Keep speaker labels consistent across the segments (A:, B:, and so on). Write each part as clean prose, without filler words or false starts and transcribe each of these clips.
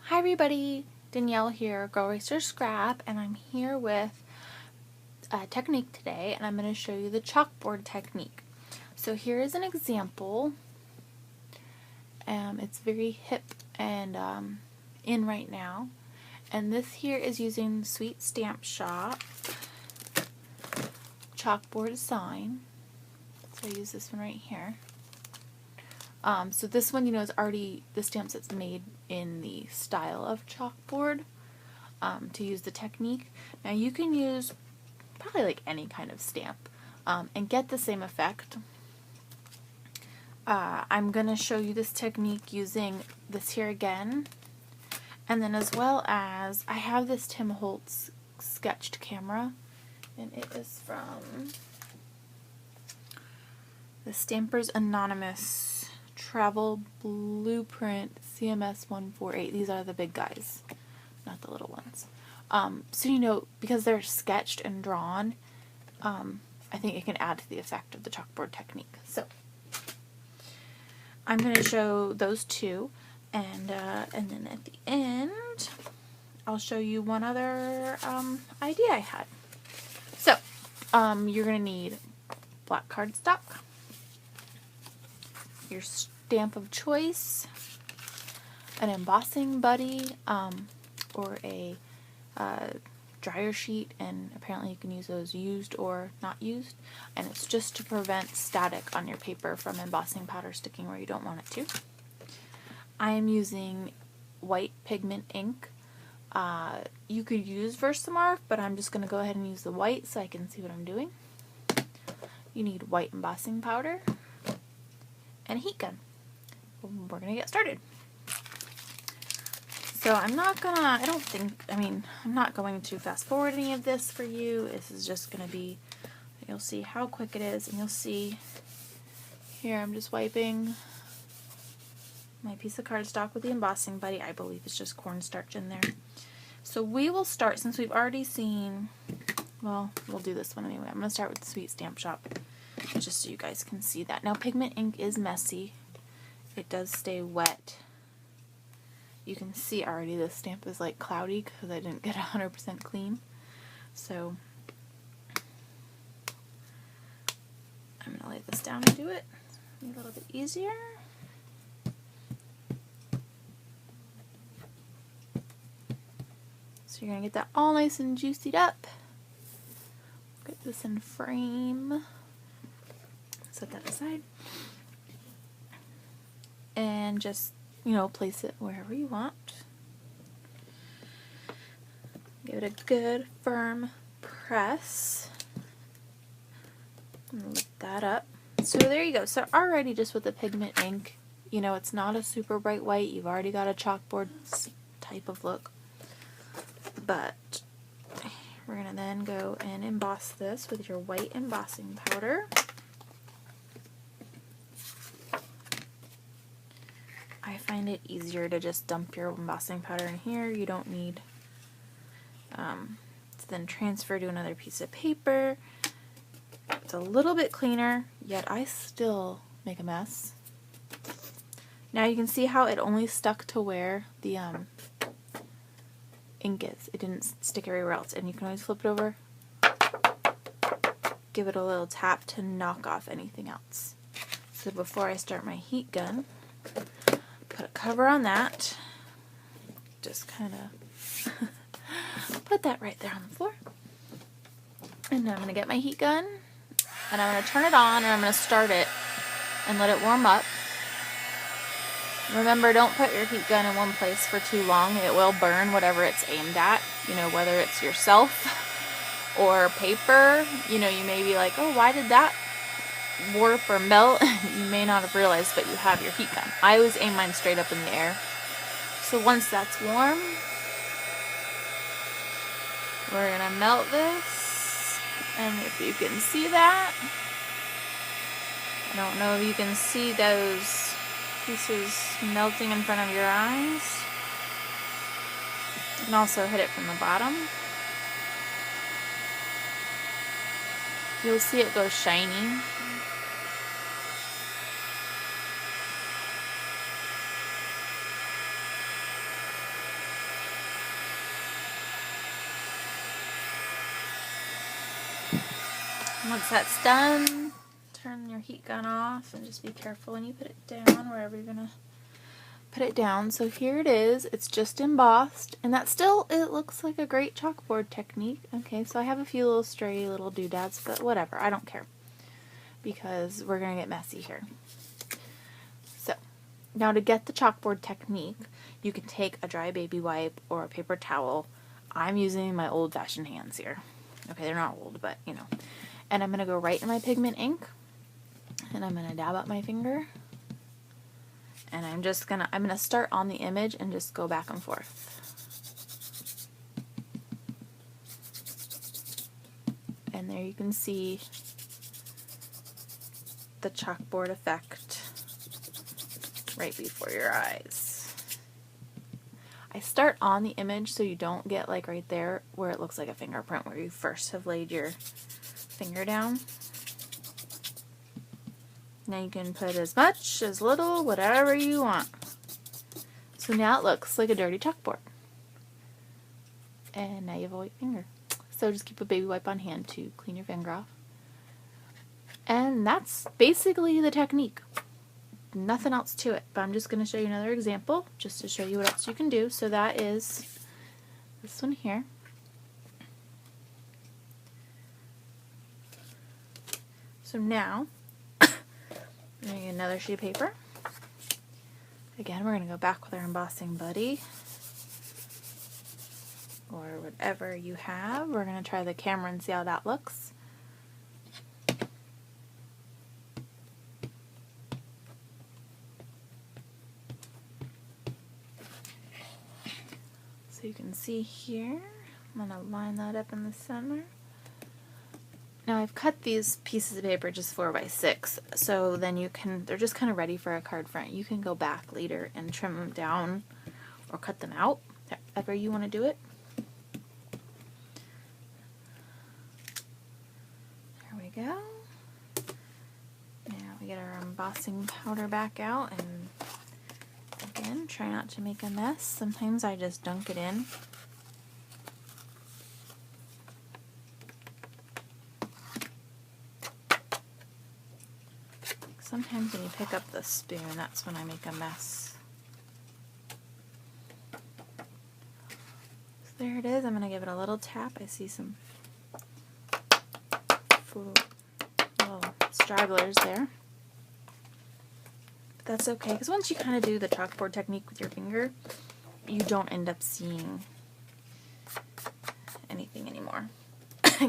A: Hi everybody, Danielle here, Girl Racer Scrap, and I'm here with a technique today, and I'm going to show you the chalkboard technique. So here is an example. It's very hip and in right now, and this here is using Sweet Stamp Shop chalkboard sign. So I use this one right here. So this one, is already the stamps that's made in the style of chalkboard to use the technique. Now you can use probably like any kind of stamp and get the same effect. I'm going to show you this technique using this here again, and then as well as I have this Tim Holtz sketched camera, and it is from the Stampers Anonymous Travel Blueprint CMS 148. These are the big guys, not the little ones. So because they're sketched and drawn, I think it can add to the effect of the chalkboard technique. So I'm going to show those two, and then at the end I'll show you one other idea I had. So you're going to need black cardstock, your stamp of choice, an embossing buddy, or a dryer sheet, and apparently you can use those used or not used, and it's just to prevent static on your paper from embossing powder sticking where you don't want it to. I am using white pigment ink. You could use Versamark, but I'm just going to go ahead and use the white so I can see what I'm doing. You need white embossing powder and a heat gun. We're going to get started. So I'm not going to fast forward any of this for you. This is just going to be, you'll see how quick it is, and you'll see here I'm just wiping my piece of cardstock with the embossing buddy. I believe it's just cornstarch in there. So we will start, since we've already seen, well, we'll do this one anyway. I'm going to start with the Sweet Stamp Shop, just so you guys can see that. Now, pigment ink is messy. It does stay wet. You can see already the stamp is like cloudy because I didn't get 100% clean. So I'm going to lay this down and do it a little bit easier. So you're going to get that all nice and juiced up. Get this in frame. Set that aside. And just, place it wherever you want. Give it a good firm press. And lift that up. So there you go. So already just with the pigment ink, it's not a super bright white. You've already got a chalkboard type of look. But we're going to then go and emboss this with your white embossing powder. I find it easier to just dump your embossing powder in here. You don't need to then transfer to another piece of paper. It's a little bit cleaner, yet I still make a mess. Now you can see how it only stuck to where the ink is. It didn't stick everywhere else, and you can always flip it over, give it a little tap to knock off anything else. So before I start my heat gun, put a cover on that, just kind of put that right there on the floor, and now I'm going to get my heat gun, and I'm going to turn it on, and I'm going to start it and let it warm up. Remember, don't put your heat gun in one place for too long. It will burn whatever it's aimed at, whether it's yourself or paper. You may be like, oh, why did that warp or melt? You may not have realized, but you have your heat gun. I always aim mine straight up in the air. So once that's warm, we're going to melt this. And if you can see that, I don't know if you can see those pieces melting in front of your eyes. You can also hit it from the bottom. You'll see it go shiny. Once that's done, turn your heat gun off and just be careful when you put it down wherever you're gonna put it down. So here it is. It's just embossed, and that still, it looks like a great chalkboard technique. Okay, so I have a few little stray little doodads, but whatever, I don't care because we're gonna get messy here. So now to get the chalkboard technique, you can take a dry baby wipe or a paper towel. I'm using my old-fashioned hands here. Okay, they're not old, but you know. And I'm gonna go right in my pigment ink, and I'm gonna dab up my finger. And I'm gonna start on the image and just go back and forth. And there you can see the chalkboard effect right before your eyes. I start on the image so you don't get like right there where it looks like a fingerprint where you first have laid your finger down. Now you can put as much, as little, whatever you want. So now it looks like a dirty chalkboard. And now you have a white finger. So just keep a baby wipe on hand to clean your finger off. And that's basically the technique. Nothing else to it. But I'm just going to show you another example just to show you what else you can do. So that is this one here. So now we're going to get another sheet of paper. Again, we're going to go back with our embossing buddy or whatever you have. We're going to try the camera and see how that looks. So you can see here, I'm going to line that up in the center. Now I've cut these pieces of paper just 4 by 6, so then they're just kind of ready for a card front. You can go back later and trim them down or cut them out, however you want to do it. There we go. Now we get our embossing powder back out, and again, try not to make a mess. Sometimes I just dunk it in. Sometimes when you pick up the spoon, that's when I make a mess. So there it is. I'm going to give it a little tap. I see some little stragglers there. But that's okay, because once you kind of do the chalkboard technique with your finger, you don't end up seeing anything anymore.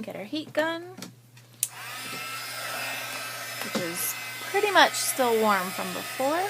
A: Get our heat gun, which is pretty much still warm from before.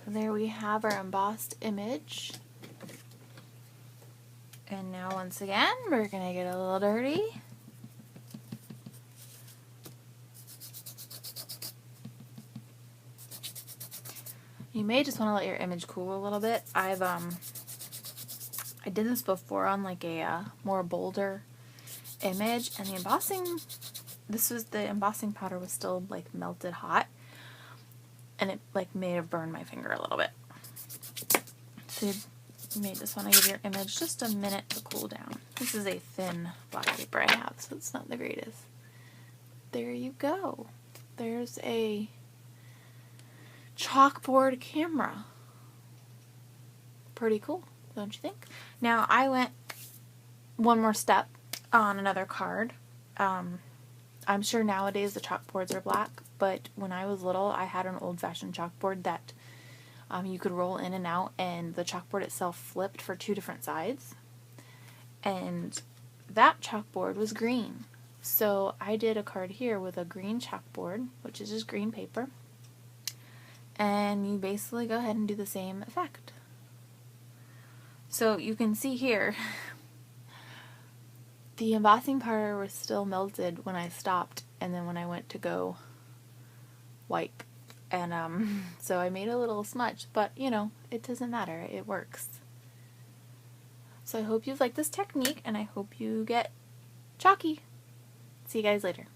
A: There we have our embossed image. And now once again, we're going to get a little dirty. You may just want to let your image cool a little bit. I did this before on like a more bolder image, and the embossing powder was still like melted hot. And it like may have burned my finger a little bit. So you may just want to give your image just a minute to cool down. This is a thin black paper I have, so it's not the greatest. There you go. There's a chalkboard camera. Pretty cool, don't you think? Now I went one more step on another card. I'm sure nowadays the chalkboards are black, but when I was little, I had an old-fashioned chalkboard that you could roll in and out, and the chalkboard itself flipped for 2 different sides. And that chalkboard was green. So I did a card here with a green chalkboard, which is just green paper. and you basically go ahead and do the same effect. So you can see here, the embossing powder was still melted when I stopped, and then when I went to go wipe. And so I made a little smudge, but you know, it doesn't matter, it works. So I hope you've liked this technique, and I hope you get chalky. See you guys later.